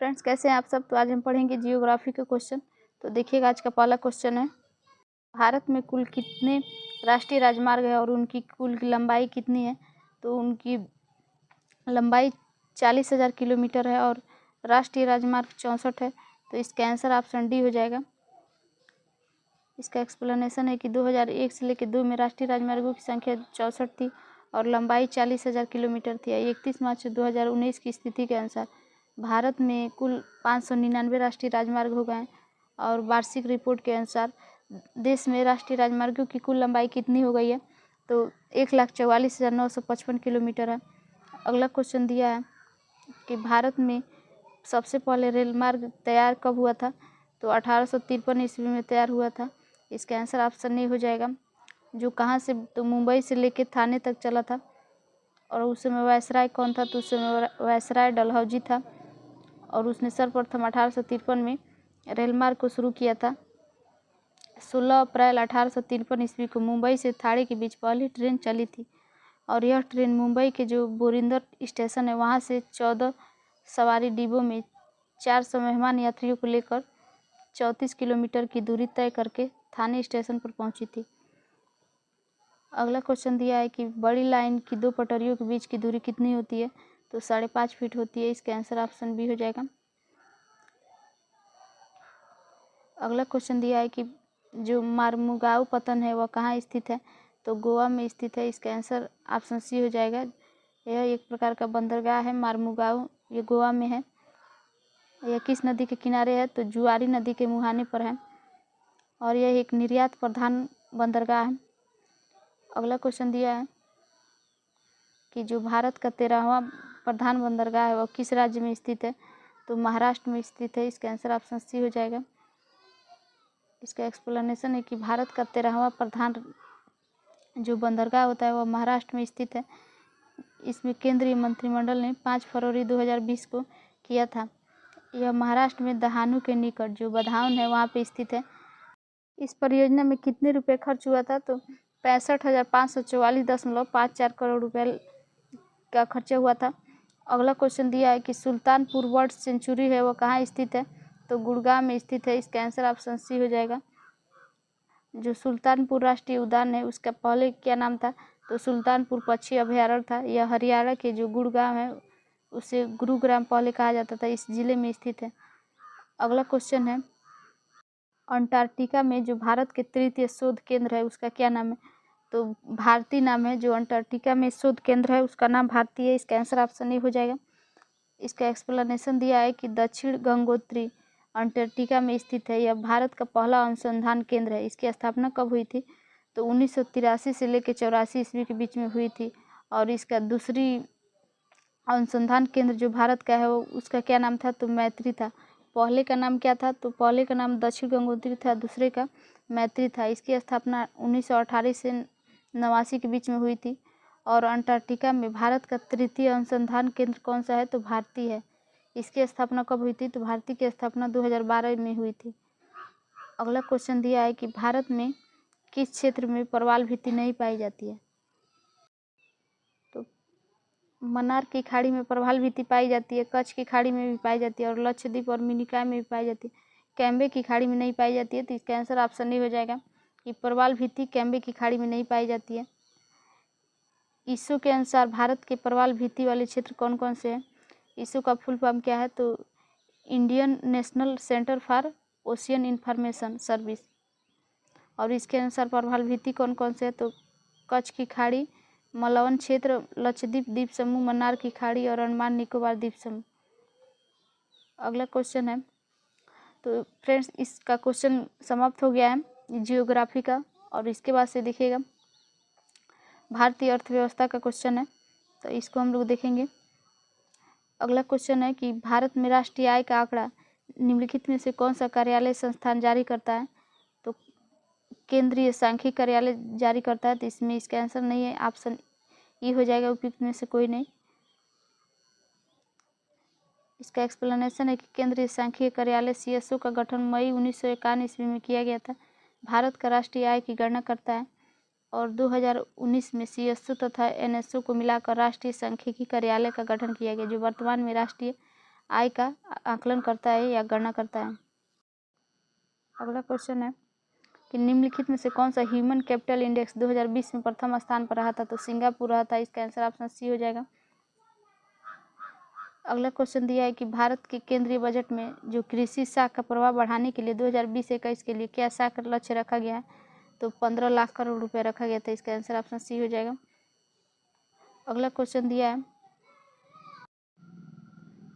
Friends, कैसे हैं आप सब। तो आज हम पढ़ेंगे जियोग्राफी के क्वेश्चन। तो देखिएगा, आज का पहला क्वेश्चन है, भारत में कुल कितने राष्ट्रीय राजमार्ग है और उनकी कुल लंबाई कितनी है। तो उनकी लंबाई 40,000 किलोमीटर है और राष्ट्रीय राजमार्ग 64 है। तो इसका आंसर ऑप्शन डी हो जाएगा। इसका एक्सप्लेनेशन है कि 2001 से लेकर 2 में राष्ट्रीय राजमार्गों की संख्या 64 थी और लंबाई 40,000 किलोमीटर थी। 31 मार्च 2019 की स्थिति के अनुसार भारत में कुल 599 राष्ट्रीय राजमार्ग हो गए हैं और वार्षिक रिपोर्ट के अनुसार देश में राष्ट्रीय राजमार्गों की कुल लंबाई कितनी हो गई है। तो 1,44,955 किलोमीटर है। अगला क्वेश्चन दिया है कि भारत में सबसे पहले रेल मार्ग तैयार कब हुआ था। तो 1853 ईस्वी में तैयार हुआ था। इसका आंसर ऑप्शन ए हो जाएगा। जो कहाँ से, तो मुंबई से लेकर थाने तक चला था और उस समय वायसराय कौन था। तो उस समय वायसराय डलहौजी था और उसने सर्वप्रथम 1853 में रेल मार्ग को शुरू किया था। 16 अप्रैल 1853 ईस्वी को मुंबई से थाने के बीच पहली ट्रेन चली थी और यह ट्रेन मुंबई के जो बोरिंदर स्टेशन है वहाँ से 14 सवारी डिब्बों में 400 मेहमान यात्रियों को लेकर 34 किलोमीटर की दूरी तय करके थाने स्टेशन पर पहुंची थी। अगला क्वेश्चन दिया है कि बड़ी लाइन की 2 पटरियों के बीच की दूरी कितनी होती है। तो 5.5 फीट होती है। इसका आंसर ऑप्शन बी हो जाएगा। अगला क्वेश्चन दिया है कि जो मार्मुगाव पतन है वह कहाँ स्थित है। तो गोवा में स्थित है। इसका आंसर ऑप्शन सी हो जाएगा। यह एक प्रकार का बंदरगाह है मार्मुगाव, ये गोवा में है। यह किस नदी के किनारे है। तो जुआरी नदी के मुहाने पर है और यह एक निर्यात प्रधान बंदरगाह है। अगला क्वेश्चन दिया है कि जो भारत का 13वां प्रधान बंदरगाह है वह किस राज्य में स्थित है। तो महाराष्ट्र में स्थित है। इसका आंसर ऑप्शन सी हो जाएगा। इसका एक्सप्लेनेशन है कि भारत का 13वां प्रधान जो बंदरगाह होता है वह महाराष्ट्र में स्थित है। इसमें केंद्रीय मंत्रिमंडल ने 5 फरवरी 2020 को किया था। यह महाराष्ट्र में दहानू के निकट जो बदाऊन है वहाँ पे स्थित है। इस परियोजना में कितने रुपए खर्च हुआ था। तो 65,544.54 करोड़ रुपए का खर्चा हुआ था। अगला क्वेश्चन दिया है कि सुल्तानपुर बर्ड सेंचुरी है वह कहाँ स्थित है। तो गुड़गांव में स्थित है। इसका आंसर ऑप्शन सी हो जाएगा। जो सुल्तानपुर राष्ट्रीय उद्यान है उसका पहले क्या नाम था। तो सुल्तानपुर पक्षी अभयारण्य था। यह हरियाणा के जो गुड़गांव है उसे गुरुग्राम पहले कहा जाता था, इस जिले में स्थित है। अगला क्वेश्चन है, अंटार्कटिका में जो भारत के तृतीय शोध केंद्र है उसका क्या नाम है। तो भारती नाम है। जो अंटार्कटिका में शोध केंद्र है उसका नाम भारती है। इसका आंसर ऑप्शन ए हो जाएगा। इसका एक्सप्लेनेशन दिया है कि दक्षिण गंगोत्री अंटार्कटिका में स्थित है। यह भारत का पहला अनुसंधान केंद्र है। इसकी स्थापना कब हुई थी। तो 1983 से लेकर 84 ईस्वी के बीच में हुई थी और इसका दूसरी अनुसंधान केंद्र जो भारत का है वो उसका क्या नाम था। तो मैत्री था। पहले का नाम क्या था। तो पहले का नाम दक्षिण गंगोत्री था, दूसरे का मैत्री था। इसकी स्थापना 1918 से 89 के बीच में हुई थी और अंटार्कटिका में भारत का तृतीय अनुसंधान केंद्र कौन सा है। तो भारती है। इसकी स्थापना कब हुई थी। तो भारती की स्थापना 2012 में हुई थी। अगला क्वेश्चन दिया है कि भारत में किस क्षेत्र में प्रवाल भित्ति नहीं पाई जाती है। तो मन्नार की खाड़ी में प्रवाल भित्ति पाई जाती है, कच्छ की खाड़ी में भी पाई जाती है और लक्षद्वीप और मिनिकॉय में भी पाई जाती है। कैम्बे की खाड़ी में नहीं पाई जाती है। तो इसका आंसर ऑप्शन ए हो जाएगा कि प्रवाल भित्ति कैम्बे की खाड़ी में नहीं पाई जाती है। ईसो के अनुसार भारत के प्रवाल भित्ति वाले क्षेत्र कौन कौन से हैं। ईसो का फुल फॉर्म क्या है। तो Indian national centre for ocean information service. और इसके अनुसार प्रवाल भित्ति कौन कौन से है। तो कच्छ की खाड़ी, मलवन क्षेत्र, लक्षद्वीप द्वीप समूह, मन्नार की खाड़ी और अंडमान निकोबार द्वीप समूह। अगला क्वेश्चन है, तो फ्रेंड्स इसका क्वेश्चन समाप्त हो गया है जियोग्राफी का। और इसके बाद से देखिएगा भारतीय अर्थव्यवस्था का क्वेश्चन है, तो इसको हम लोग देखेंगे। अगला क्वेश्चन है कि भारत में राष्ट्रीय आय का आंकड़ा निम्नलिखित में से कौन सा कार्यालय संस्थान जारी करता है। तो केंद्रीय सांख्यिकी कार्यालय जारी करता है। तो इसमें इसका आंसर नहीं है, ऑप्शन ई हो जाएगा। उपयुक्त में से कोई नहीं। इसका एक्सप्लेनेशन है कि केंद्रीय सांख्यिकी कार्यालय सीएसओ का गठन मई 1951 ईस्वी में किया गया था। भारत का राष्ट्रीय आय की गणना करता है और 2019 में सीएसओ तथा एनएसओ को मिलाकर राष्ट्रीय सांख्यिकी कार्यालय का गठन किया गया, जो वर्तमान में राष्ट्रीय आय का आकलन करता है या गणना करता है। अगला क्वेश्चन है कि निम्नलिखित में से कौन सा ह्यूमन कैपिटल इंडेक्स 2020 में प्रथम स्थान पर रहा था? तो सिंगापुर रहा था। इसका आंसर ऑप्शन सी हो जाएगा। अगला क्वेश्चन दिया है कि भारत के केंद्रीय बजट में जो कृषि साख का प्रभाव बढ़ाने के लिए 2020-21 के लिए क्या साख लक्ष्य रखा गया है? तो 15 लाख करोड़ रुपए रखा गया था। इसका आंसर ऑप्शन सी हो जाएगा। अगला क्वेश्चन दिया है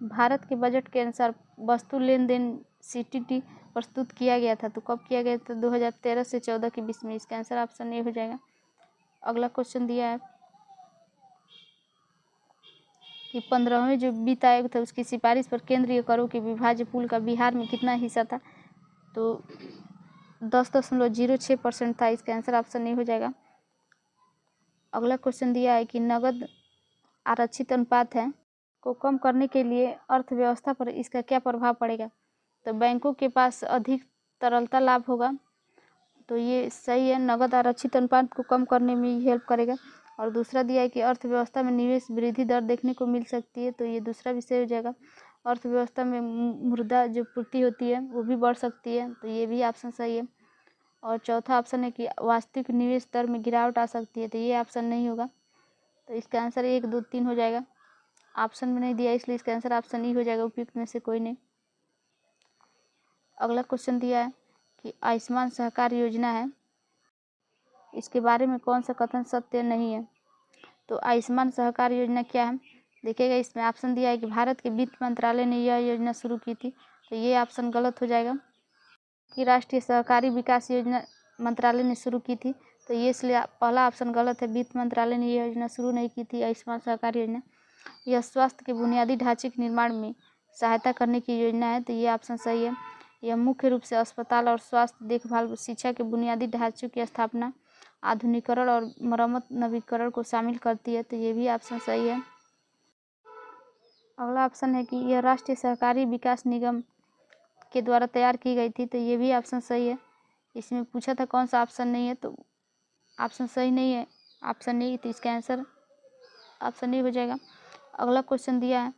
भारत के बजट के अनुसार वस्तु लेन देन सीटीटी प्रस्तुत किया गया था। तो कब किया गया था? 2013 से 14 के बीच में। इसका आंसर ऑप्शन ए हो जाएगा। अगला क्वेश्चन दिया है कि 15वें जो वित्त आयोग था उसकी सिफारिश पर केंद्रीय करों के विभाज्य पूल का बिहार में कितना हिस्सा था? तो 10.06% था। इसका आंसर ऑप्शन ए हो जाएगा। अगला क्वेश्चन दिया है कि नगद आरक्षित अनुपात है को कम करने के लिए अर्थव्यवस्था पर इसका क्या प्रभाव पड़ेगा? तो बैंकों के पास अधिक तरलता लाभ होगा। तो ये सही है, नगद आरक्षित अनुपात को कम करने में हेल्प करेगा। और दूसरा दिया है कि अर्थव्यवस्था में निवेश वृद्धि दर देखने को मिल सकती है। तो ये दूसरा विषय हो जाएगा। अर्थव्यवस्था में मुद्रा जो पूर्ति होती है वो भी बढ़ सकती है। तो ये भी ऑप्शन सही है। और चौथा ऑप्शन है कि वास्तविक निवेश दर में गिरावट आ सकती है। तो ये ऑप्शन नहीं होगा। तो इसका आंसर 1, 2, 3 हो जाएगा। ऑप्शन में नहीं दिया इसलिए इसका आंसर ऑप्शन ई हो जाएगा। उपयुक्त में से कोई नहीं। अगला क्वेश्चन दिया है कि आयुष्मान सहकार योजना है, इसके बारे में कौन सा कथन सत्य नहीं है? तो आयुष्मान सहकार योजना क्या है? देखिएगा, इसमें ऑप्शन दिया है कि भारत के वित्त मंत्रालय ने यह योजना शुरू की थी। तो ये ऑप्शन गलत हो जाएगा कि राष्ट्रीय सहकारी विकास योजना मंत्रालय ने शुरू की थी। तो ये इसलिए पहला ऑप्शन गलत है। वित्त मंत्रालय ने यह योजना शुरू नहीं की थी। आयुष्मान सहकार योजना यह स्वास्थ्य के बुनियादी ढांचे के निर्माण में सहायता करने की योजना है। तो ये ऑप्शन सही है। यह मुख्य रूप से अस्पताल और स्वास्थ्य देखभाल, शिक्षा के बुनियादी ढांचों की स्थापना, आधुनिकीकरण और मरम्मत नवीकरण को शामिल करती है। तो ये भी ऑप्शन सही है। अगला ऑप्शन है कि यह राष्ट्रीय सहकारी विकास निगम के द्वारा तैयार की गई थी। तो ये भी ऑप्शन सही है। इसमें पूछा था कौन सा ऑप्शन नहीं है, तो ऑप्शन सही नहीं है, ऑप्शन नहीं। तो इसका आंसर ऑप्शन नहीं हो जाएगा। अगला क्वेश्चन दिया है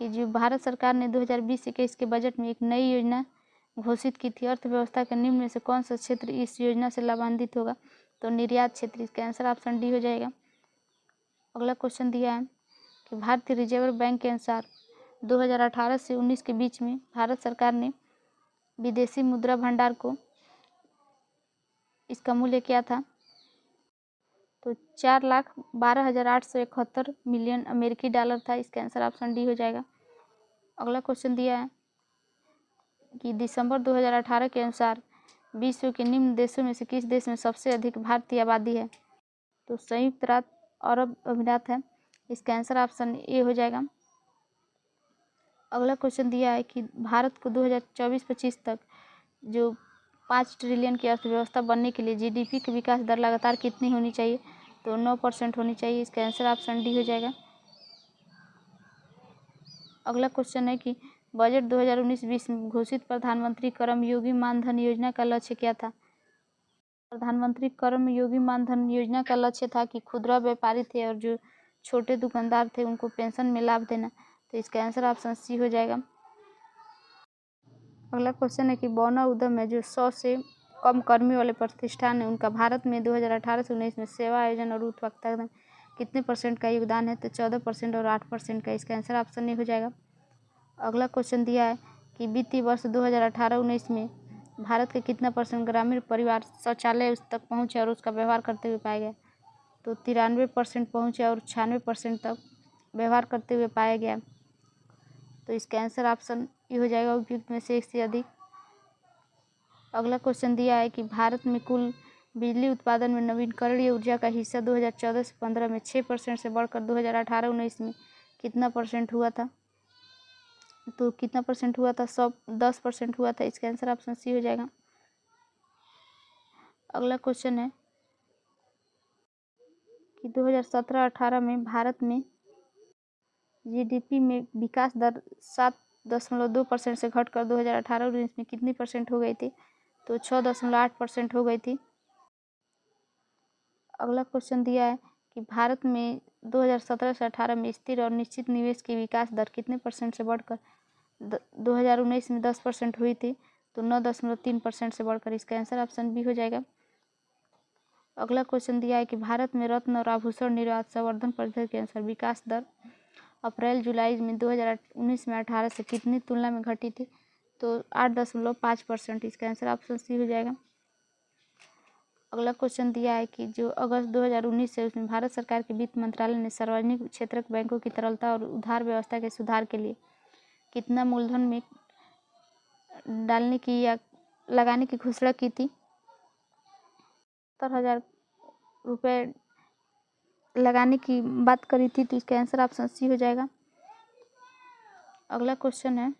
कि जो भारत सरकार ने 2020-21 के बजट में एक नई योजना घोषित की थी, अर्थव्यवस्था के निम्न में से कौन सा क्षेत्र इस योजना से लाभान्वित होगा? तो निर्यात क्षेत्र। इसका आंसर ऑप्शन डी हो जाएगा। अगला क्वेश्चन दिया है कि भारतीय रिजर्व बैंक के अनुसार 2018 से 19 के बीच में भारत सरकार ने विदेशी मुद्रा भंडार को, इसका मूल्य क्या था? तो 4,12,871 मिलियन अमेरिकी डॉलर था। इसका आंसर ऑप्शन डी हो जाएगा। अगला क्वेश्चन दिया है कि दिसंबर 2018 के अनुसार विश्व के निम्न देशों में से किस देश में सबसे अधिक भारतीय आबादी है? तो संयुक्त राज्य अरब अमीरात है। इसका आंसर ऑप्शन ए हो जाएगा। अगला क्वेश्चन दिया है कि भारत को 2024-25 तक जो 5 ट्रिलियन की अर्थव्यवस्था बनने के लिए जीडीपी की विकास दर लगातार कितनी होनी चाहिए? तो 9% होनी चाहिए। इसका आंसर ऑप्शन डी हो जाएगा। अगला क्वेश्चन है कि बजट 2019-20 में घोषित प्रधानमंत्री कर्मयोगी मानधन योजना का लक्ष्य क्या था? प्रधानमंत्री कर्मयोगी मानधन योजना का लक्ष्य था कि खुदरा व्यापारी थे और जो छोटे दुकानदार थे उनको पेंशन में लाभ देना। तो इसका आंसर ऑप्शन सी हो जाएगा। अगला क्वेश्चन है कि बौना उद्यम है जो 100 से कम कर्मी वाले प्रतिष्ठान है, उनका भारत में 2018 से 19 में सेवा आयोजन और उत्पादकता कितने % का योगदान है? तो 14% और 8% का। इसका आंसर ऑप्शन ए हो जाएगा। अगला क्वेश्चन दिया है कि वित्तीय वर्ष 2018-19 में भारत के कितना % ग्रामीण परिवार शौचालय उस तक पहुँचे और उसका व्यवहार करते हुए पाया गया? तो 93% पहुँचे और 96% तक व्यवहार करते हुए पाया गया। तो इसका आंसर ऑप्शन ये हो जाएगा, उपयुक्त में से एक से अधिक। अगला क्वेश्चन दिया है कि भारत में कुल बिजली उत्पादन में नवीकरणीय ऊर्जा का हिस्सा 2014 से 15 में 6% से बढ़कर 2018-19 में कितना % हुआ था? तो कितना % हुआ था? 10% हुआ था। इसका आंसर ऑप्शन सी हो जाएगा। अगला क्वेश्चन है कि 2017-18 में भारत में जीडीपी में विकास दर 7.2% से घटकर 2018-19 में कितनी % हो गई थी? तो 6.8% हो गई थी। अगला क्वेश्चन दिया है कि भारत में 2017 से 18 में स्थिर और निश्चित निवेश की विकास दर कितने % से बढ़कर 2019 में 10% हुई थी, तो 9.3% से बढ़कर इसका आंसर ऑप्शन बी हो जाएगा। अगला क्वेश्चन दिया है कि भारत में रत्न और आभूषण निर्यात संवर्धन परिषद के अनुसार विकास दर अप्रैल जुलाई में 2019 में 18 से कितनी तुलना में घटी थी, तो 8.5%। इसका आंसर ऑप्शन सी हो जाएगा। अगला क्वेश्चन दिया है कि जो अगस्त 2019 से उसमें भारत सरकार के वित्त मंत्रालय ने सार्वजनिक क्षेत्र के बैंकों की तरलता और उधार व्यवस्था के सुधार के लिए कितना मूलधन में डालने की या लगाने की घोषणा की थी। 70,000 रुपये लगाने की बात करी थी, तो इसका आंसर ऑप्शन सी हो जाएगा। अगला क्वेश्चन है